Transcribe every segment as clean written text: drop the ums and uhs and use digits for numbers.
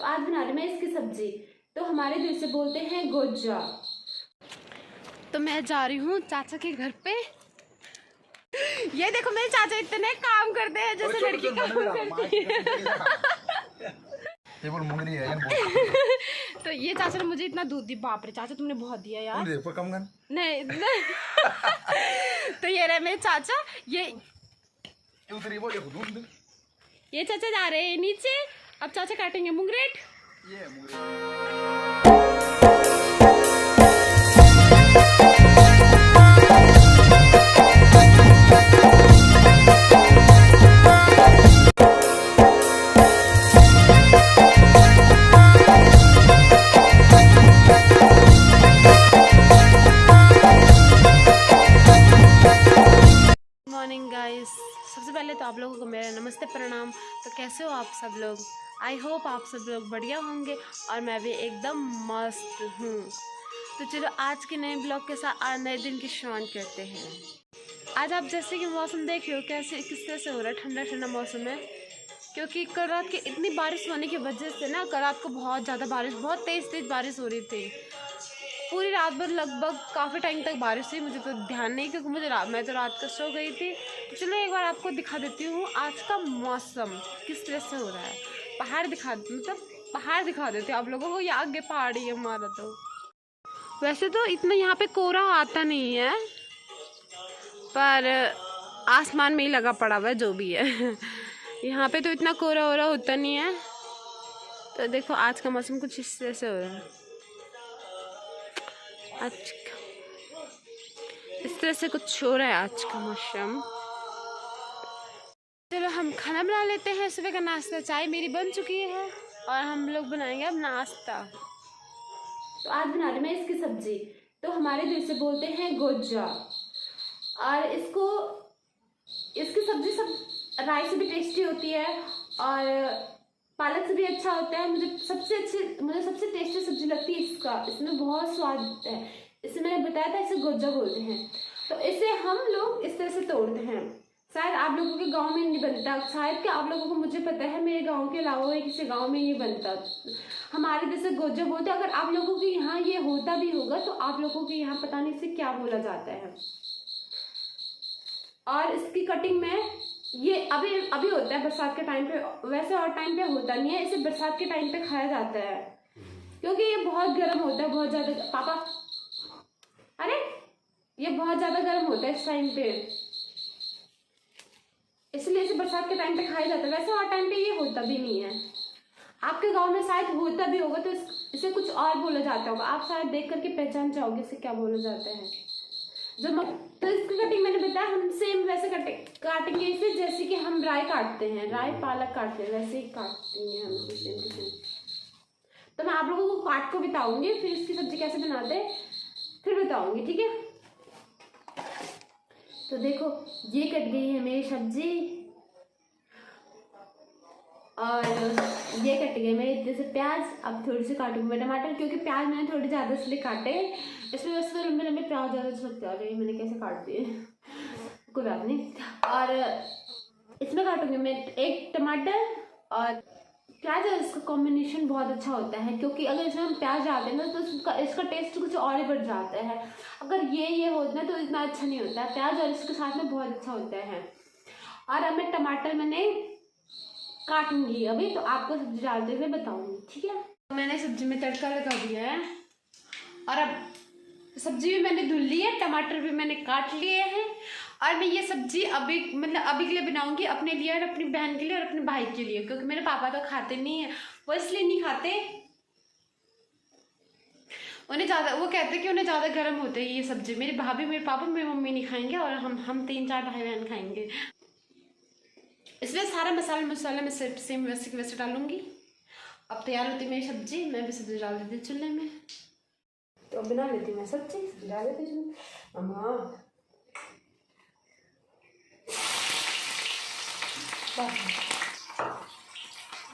तो आज बना रही मैं इसकी सब्जी। तो हमारे दिल से बोलते हैं गोजा। तो मैं जा रही हूँ चाचा के घर पे। ये देखो मेरे चाचा इतने काम करते हैं जैसे लड़की काम करती है। ये बोल मुंगरी है तो ये चाचा ने मुझे इतना दूध दी। बाप रे चाचा तुमने बहुत दिया यार। दे पर कम कर नहीं, नहीं। तो ये रहे मेरे चाचा। ये उधर ये बोल दूध ये चाचा जा रहे हैं नीचे। अब चाचा काटेंगे मुंगरेट। ये मुंगरी सबसे पहले तो आप लोगों को मेरा नमस्ते प्रणाम। तो कैसे हो आप सब लोग? आई होप आप सब लोग बढ़िया होंगे और मैं भी एकदम मस्त हूँ। तो चलो आज के नए ब्लॉग के साथ आज नए दिन की शुरुआत करते हैं। आज आप जैसे कि मौसम देख रहे हो कैसे किस तरह से हो रहा है, ठंडा ठंडा मौसम है। क्योंकि कल रात की इतनी बारिश होने की वजह से ना कल रात को बहुत ज़्यादा बारिश, बहुत तेज़ बारिश हो रही थी। पूरी रात भर लगभग काफ़ी टाइम तक बारिश हुई। मुझे तो ध्यान नहीं क्योंकि मैं तो रात को सो गई थी। तो चलो एक बार आपको दिखा देती हूँ आज का मौसम किस तरह से हो रहा है। पहाड़ दिखा देती हूँ आप लोगों को। ये आगे पहाड़ ही है हमारा। तो वैसे तो इतना यहाँ पे कोहरा आता नहीं है, पर आसमान में ही लगा पड़ा हुआ है जो भी है। यहाँ पे तो इतना कोहरा वोहरा होता नहीं है। तो देखो आज का मौसम कुछ इस तरह से हो रहा है। आज इस तरह से कुछ हो रहा है आज का मौसम। चलो हम खाना बना लेते हैं। सुबह का नाश्ता चाय मेरी बन चुकी है और हम लोग बनाएंगे अब नाश्ता। तो आज बना रही मैं इसकी सब्जी। तो हमारे दिल से बोलते हैं गोजा। और इसकी सब्जी सब राई से भी टेस्टी होती है और पालक से भी अच्छा होता है। मुझे सबसे टेस्टी सब्जी लगती है इसका। इसमें बहुत स्वाद है। इसे मैंने बताया था, इसे गोजा बोलते हैं। तो इसे हम लोग इस तरह से तोड़ते हैं। शायद आप लोगों के गांव में नहीं बनता, शायद कि आप लोगों को, मुझे पता है मेरे गांव के अलावा किसी गांव में नहीं बनता। हमारे जैसे गोजा बोलते हैं। अगर आप लोगों के यहाँ ये होता भी होगा तो आप लोगों के यहाँ पता नहीं इसे क्या बोला जाता है। और इसकी कटिंग में ये अभी होता है बरसात के टाइम पे, वैसे और टाइम पे होता नहीं है। इसे बरसात के टाइम पे खाया जाता है क्योंकि ये बहुत गर्म होता है, बहुत ज़्यादा। पापा, अरे ये बहुत ज़्यादा गर्म होता है इस टाइम पे, इसलिए इसे बरसात के टाइम पे खाया जाता है। वैसे और टाइम पे ये होता भी नहीं है। आपके गांव में शायद होता भी होगा तो इसे कुछ और बोला जाता होगा। आप शायद देख करके पहचान जाओगे इसे क्या बोला जाता है। तो इसकी कटिंग मैंने बताया, हम सेम वैसे काटेंगे इसे जैसे कि हम राई काटते हैं, राई पालक काटते हैं, वैसे ही काटेंगे हम सेम। तो मैं आप लोगों को काट को बताऊंगी, फिर इसकी सब्जी कैसे बनाते हैं फिर बताऊंगी, ठीक है। तो देखो ये कट गई है मेरी सब्जी और ये कट गए मेरे जैसे प्याज। अब थोड़ी सी काटूंगी मैं टमाटर, क्योंकि प्याज मैंने थोड़ी ज़्यादा इसलिए काटे। इसमें वैसे तो लंबे प्याज ज़्यादा अच्छे लगते हैं। मैंने कैसे काट दिए, कोई बात नहीं। और इसमें काटूंगी मैं एक टमाटर और प्याज। और इसका कॉम्बिनेशन बहुत अच्छा होता है क्योंकि अगर इसमें हम प्याज डालते हैं ना तो इसका टेस्ट कुछ और ही बढ़ जाता है। अगर ये होता है तो इतना अच्छा नहीं होता है। प्याज और इसके साथ में बहुत अच्छा होता है। और अब मैं टमाटर मैंने काटूंगी अभी, तो आपको सब्जी डालते हुए बताऊंगी, ठीक है। तो मैंने सब्जी में तड़का लगा दिया है और अब सब्जी भी मैंने धुल ली है, टमाटर भी मैंने काट लिए हैं। और मैं ये सब्जी अभी के लिए बनाऊंगी, अपने लिए और अपनी बहन के लिए और अपने भाई के लिए, क्योंकि मेरे पापा तो खाते नहीं है। वो इसलिए नहीं खाते, वो कहते हैं कि उन्हें ज़्यादा गर्म होते है ये सब्जी। मेरी भाभी, मेरे पापा, मेरी मम्मी नहीं खाएंगे और हम 3-4 भाई बहन खाएंगे। इसलिए सारा मसाला मैं सेम वैसे के वैसे डालूंगी। अब तैयार होती मेरी सब्जी, मैं भी सब्जी डाल देती चूल्हे में। तो बना लेती मैं सब्जी डाल देती अम्मा।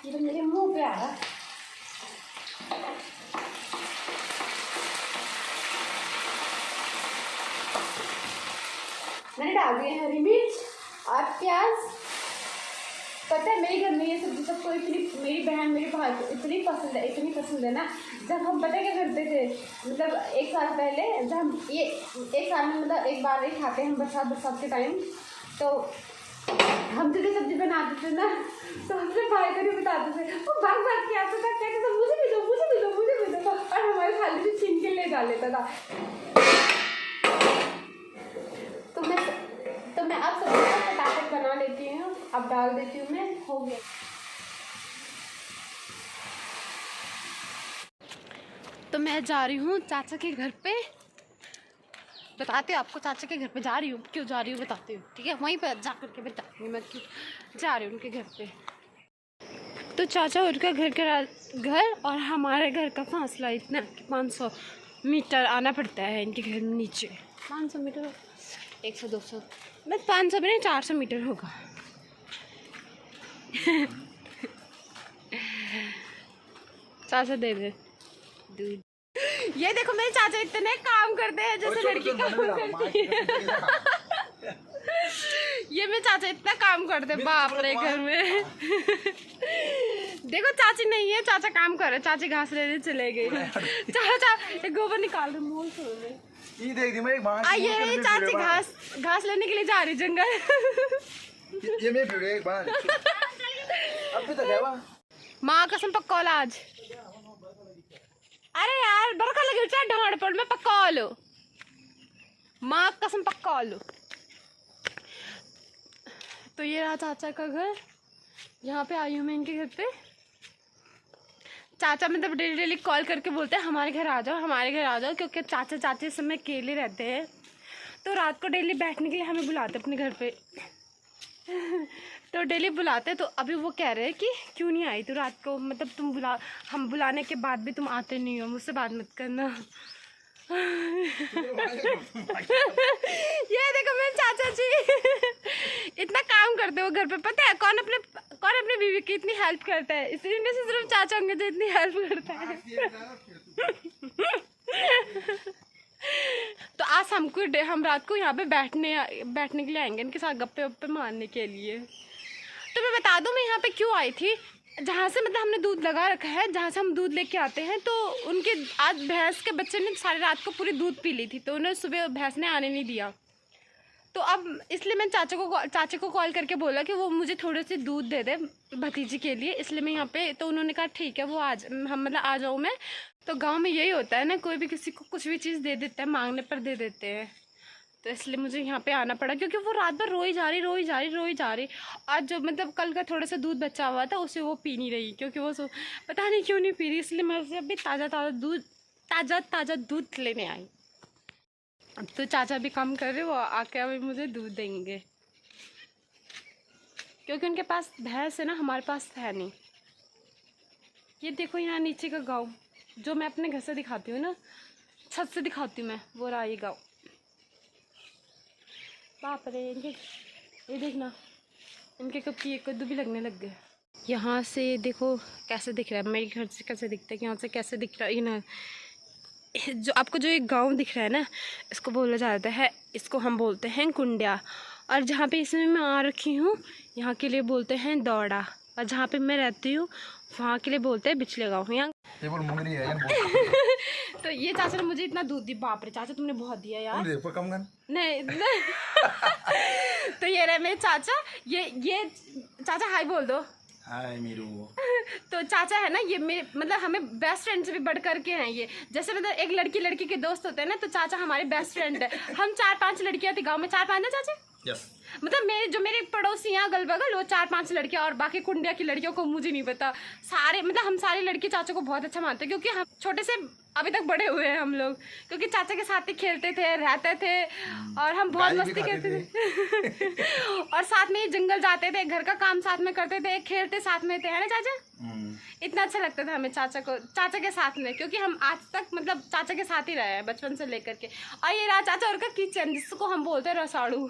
ये तो मेरे मुंह पे आ रहा। मैंने डाल दिए हरी मिर्च और प्याज। पता है मेरे घर में ये सब्जी सबको इतनी, मेरी बहन मेरे भाई को इतनी पसंद है ना। जब हम पता क्या करते थे, मतलब 1 साल पहले, जब हम ये 1 साल में मतलब एक बार ही खाते हैं हम बरसात के टाइम, तो हम जो सब्जी बनाते थे ना, तो हमसे भाई को नहीं बताते थे, वो भाग के आता था, कहते थे मुझे भी दो, और हमारे थाली से छीन के ले जा लेता था। तो मैं अब सब्जी को फटाफट बना लेती हूँ, अब डाल देती हूँ मैं, हो गया। तो मैं जा रही हूँ चाचा के घर पे, बताती हूँ आपको चाचा के घर पे जा रही हूँ, क्यों जा रही हूँ बताती हूँ, ठीक है। वहीं पर जा कर के बताती हूँ मैं क्यों जा रही हूँ उनके घर पे। तो चाचा उनका घर और हमारे घर का फासला इतना 500 मीटर आना पड़ता है इनके घर में नीचे। 500 मीटर, 100-200, बस 500 भी नहीं, 400 मीटर होगा। चाचा दे दे दूध। ये देखो मेरे चाचा इतने काम करते हैं जैसे लड़की काम करती है। ये मेरे चाचा इतना काम करते हैं, बाप रे घर में। देखो चाची नहीं है, चाचा काम कर रहे, चाची घास लेने चले गए। चाचा गोबर निकाल रहे मोल में। ये देख दी मैं एक बार, ये चाची घास लेने के लिए जा रही जंगल। ये मैं वीडियो एक बार अब तक है वहां। माँ कसम पक्का आज। अरे यार बरखा लगी चाहे ढांड पर में पक्का लो, माँ कसम पक्का लो। तो ये रहा चाचा का घर, यहाँ पे आई हूँ मैं इनके घर पे। चाचा मतलब डेली कॉल करके बोलते हैं हमारे घर आ जाओ, क्योंकि चाचा चाची इस समय अकेले रहते हैं, तो रात को डेली बैठने के लिए हमें बुलाते अपने घर पे। तो डेली बुलाते, तो अभी वो कह रहे हैं कि क्यों नहीं आई तू रात को, मतलब हम बुलाने के बाद भी तुम आते नहीं हो, मुझसे बात मत करना। ये देखो मेरे चाचा जी इतना काम करते हो घर पे, पता है कौन अपने बीवी की इतनी हेल्प करता है, इसलिए से सिर्फ चाचा होंगे जो इतनी हेल्प करता है। तो आज हम रात को यहाँ पे बैठने के लिए आएंगे, इनके साथ गप्पे वप्पे मारने के लिए। तो मैं बता दूँ मैं यहाँ पे क्यों आई थी, जहाँ से मतलब हमने दूध लगा रखा है, जहाँ से हम दूध लेके आते हैं, तो उनके आज भैंस के बच्चे ने सारी रात को पूरी दूध पी ली थी, तो उन्हें सुबह भैंस ने आने नहीं दिया। तो अब इसलिए मैं चाचे को कॉल करके बोला कि वो मुझे थोड़े से दूध दे दे भतीजी के लिए, इसलिए मैं यहाँ पे, तो उन्होंने कहा ठीक है वो आ जाऊँ मैं। तो गाँव में यही होता है ना, कोई भी किसी को कुछ भी चीज़ दे देता है, मांगने पर दे देते हैं। तो इसलिए मुझे यहाँ पे आना पड़ा, क्योंकि वो रात भर रोई जा रही। आज जो मतलब कल का थोड़ा सा दूध बचा हुआ था उसे वो पी नहीं रही, क्योंकि वो पता नहीं क्यों नहीं पी रही, इसलिए मैं उसे अभी ताज़ा दूध लेने आई। अब तो चाचा भी काम कर रहे, वो आके अभी मुझे दूध देंगे, क्योंकि उनके पास भैंस है ना, हमारे पास है नहीं। ये देखो यहाँ नीचे का गाँव, जो मैं अपने घर से दिखाती हूँ ना, छत से दिखाती हूँ मैं, वो रहा ये गाँव। बाप रे, ये देखना इनके कद्दू भी लगने लग गए। यहाँ से देखो कैसे दिख रहा है, मेरे घर से कैसे दिखता है, यहाँ से कैसे दिख रहा है। ये ना जो आपको जो एक गांव दिख रहा है ना, इसको बोला जाता है, इसको हम बोलते हैं कुंडिया, और जहाँ पे इसमें मैं आ रखी हूँ यहाँ के लिए बोलते हैं दौड़ा, और जहाँ पे मैं रहती हूँ वहाँ के लिए बोलते हैं बिचले गाँव। यहाँ तो ये चाचा ने मुझे इतना दूध दी, बाप रे चाचा तुमने बहुत दिया यार। कम नहीं। तो ये रहे मेरे चाचा, ये चाचा हाय बोल दो। हाय मीरू। तो चाचा है ना, ये मेरे मतलब हमें बेस्ट फ्रेंड से भी बढ़ करके हैं ये, जैसे मतलब एक लड़की के दोस्त होते हैं ना, तो चाचा हमारे बेस्ट फ्रेंड है। हम 4-5 लड़कियां थी गांव में, 4-5 ना चाचा? यस। मतलब जो मेरे पड़ोसी हैं अगल बगल, वो 4-5 लड़कियां, और बाकी कुंडिया की लड़कियों को मुझे नहीं पता। सारे मतलब हम सारी लड़की चाचा को बहुत अच्छा मानते हैं, क्योंकि हम छोटे से अभी तक बड़े हुए हैं हम लोग, क्योंकि चाचा के साथ ही खेलते थे, रहते थे, और हम बहुत मस्ती करते थे। और साथ में जंगल जाते थे, घर का काम साथ में करते थे, खेलते साथ में थे, है ना चाचा? इतना अच्छा लगता था हमें चाचा के साथ में, क्योंकि हम आज तक मतलब चाचा के साथ ही रहे हैं बचपन से लेकर के। और ये रहा चाचा और का किचन, जिसको हम बोलते हैं रसाड़ू।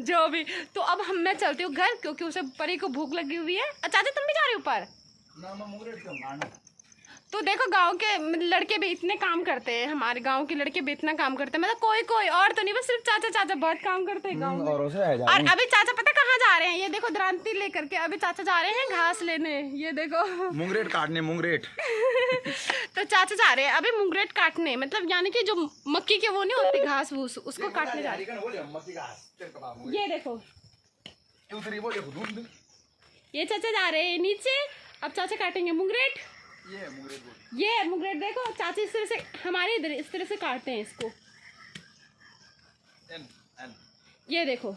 जो भी। तो अब मैं चलती हूँ घर, क्योंकि उसे परी को भूख लगी हुई है। चाचा तुम भी जा रही हो ऊपर? तो देखो गांव के लड़के भी इतने काम करते हैं, हमारे गांव के लड़के भी इतना काम करते हैं, मतलब कोई और तो नहीं, बस सिर्फ चाचा चाचा बहुत काम करते हैं गांव में। और अभी चाचा पता कहाँ जा रहे हैं, ये देखो द्रांति लेकर के अभी चाचा जा रहे हैं घास लेने, ये देखो मुंगरेट काटने, मुंगरेट। तो चाचा जा रहे हैं अभी मुंगरेट काटने, मतलब यानी कि जो मक्की के वो नहीं होती घास भूस, उसको काटने जा रहे हैं। ये देखो ये चाचा जा रहे हैं नीचे, अब चाचा काटेंगे मुंगरेट। ये मुंगरेट देखो चाचा इस तरह से, हमारे इधर इस तरह से काटते हैं इसको। ये देखो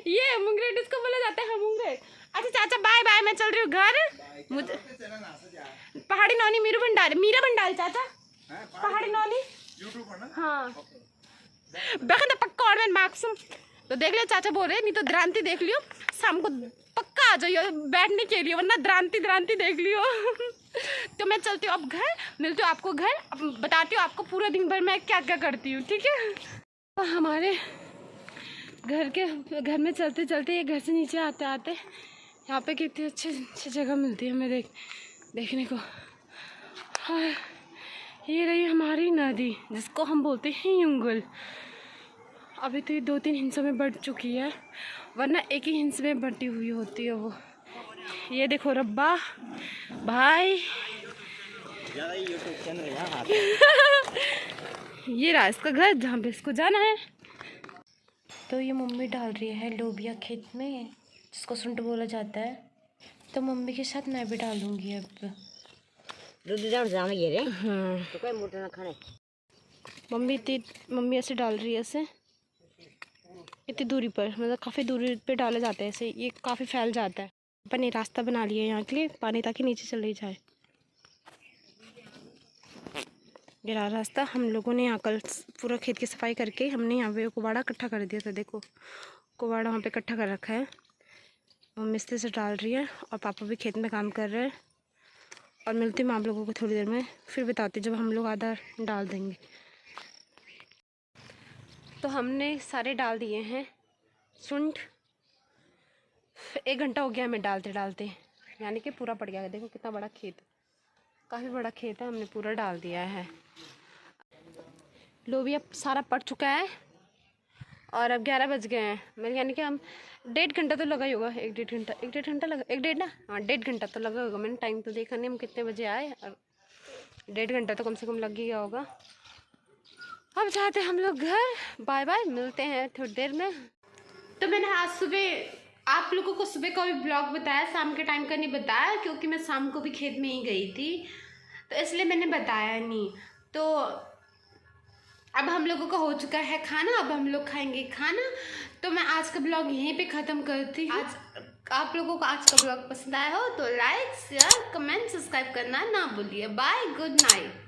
ये मुंगरेट इसको बोला जाता है मुंगरेट। अच्छा चाचा बाय बाय, मैं चल रही हूँ घर। मुझे पहाड़ी नौनी मीरा भंडारी चाचा, पहाड़ी नौनी हाँ बखन पक्का और मैं मार्क्सम। तो देख लियो चाचा बोल रहे, नहीं तो द्रांति देख लियो, शाम को पक्का आ जाइयो बैठने के लिए, वरना द्रांति देख लियो। तो मैं चलती हूँ अब घर, मिलती हूँ आपको घर, अब बताती हूँ आपको पूरा दिन भर मैं क्या क्या करती हूँ, ठीक है। तो हमारे घर में चलते चलते ये घर से नीचे आते आते यहाँ पे कितनी अच्छी जगह मिलती है हमें देखने को। हाँ ये रही हमारी नदी जिसको हम बोलते हैं युंगल। अभी तो ये 2-3 हिस्सों में बढ़ चुकी है, वरना एक ही हिस्से में बढ़ती हुई होती है वो। ये देखो रब्बा भाई ये रहा इसका घर जहाँ पे इसको जाना है। तो ये मम्मी डाल रही है लोबिया खेत में, जिसको सुंठ बोला जाता है। तो मम्मी के साथ मैं भी डालूंगी अब। हाँ तो कोई मोटर ना खाने। मम्मी ऐसे डाल रही है, ऐसे इतनी दूरी पर, मतलब काफ़ी दूरी पे डाले जाते हैं ऐसे, ये काफ़ी फैल जाता है। अपन ये रास्ता बना लिया है यहाँ के लिए पानी ताकि नीचे चले जाए। ये रहा रास्ता। हम लोगों ने यहाँ कल पूरा खेत की सफाई करके हमने यहाँ पे कुबाड़ा इकट्ठा कर दिया था। देखो कुबाड़ा वहाँ पे इकट्ठा कर रखा है, मम्मी इस तरह से डाल रही है और पापा भी खेत में काम कर रहे हैं। और मिलती हूँ आप लोगों को थोड़ी देर में, फिर बताती जब हम लोग आधा डाल देंगे। तो हमने सारे डाल दिए हैं सुंठ, 1 घंटा हो गया हमें डालते डालते, यानी कि पूरा पड़ गया है। देखो कितना बड़ा खेत, काफ़ी बड़ा खेत है, हमने पूरा डाल दिया है। लोबिया सारा पड़ चुका है और अब 11 बज गए हैं, मतलब यानी कि हम 1.5 घंटा तो लगा ही होगा, 1-1.5 घंटा, 1-1.5 घंटा लगा, 1-1.5 ना, हाँ 1.5 घंटा तो लगा होगा। मैंने टाइम तो देखा नहीं हम कितने बजे आए, और 1.5 घंटा तो कम से कम लग ही गया होगा। अब जाते हम लोग घर, बाय बाय, मिलते हैं थोड़ी देर में। तो मैंने आज सुबह आप लोगों को सुबह का भी ब्लॉग बताया, शाम के टाइम का नहीं बताया, क्योंकि मैं शाम को भी खेत में ही गई थी, तो इसलिए मैंने बताया नहीं। तो अब हम लोगों का हो चुका है खाना, अब हम लोग खाएंगे खाना। तो मैं आज का ब्लॉग यहीं पे ख़त्म करती हूँ। आज आप लोगों को आज का ब्लॉग पसंद आया हो तो लाइक शेयर कमेंट सब्सक्राइब करना ना भूलिए। Bye, good night.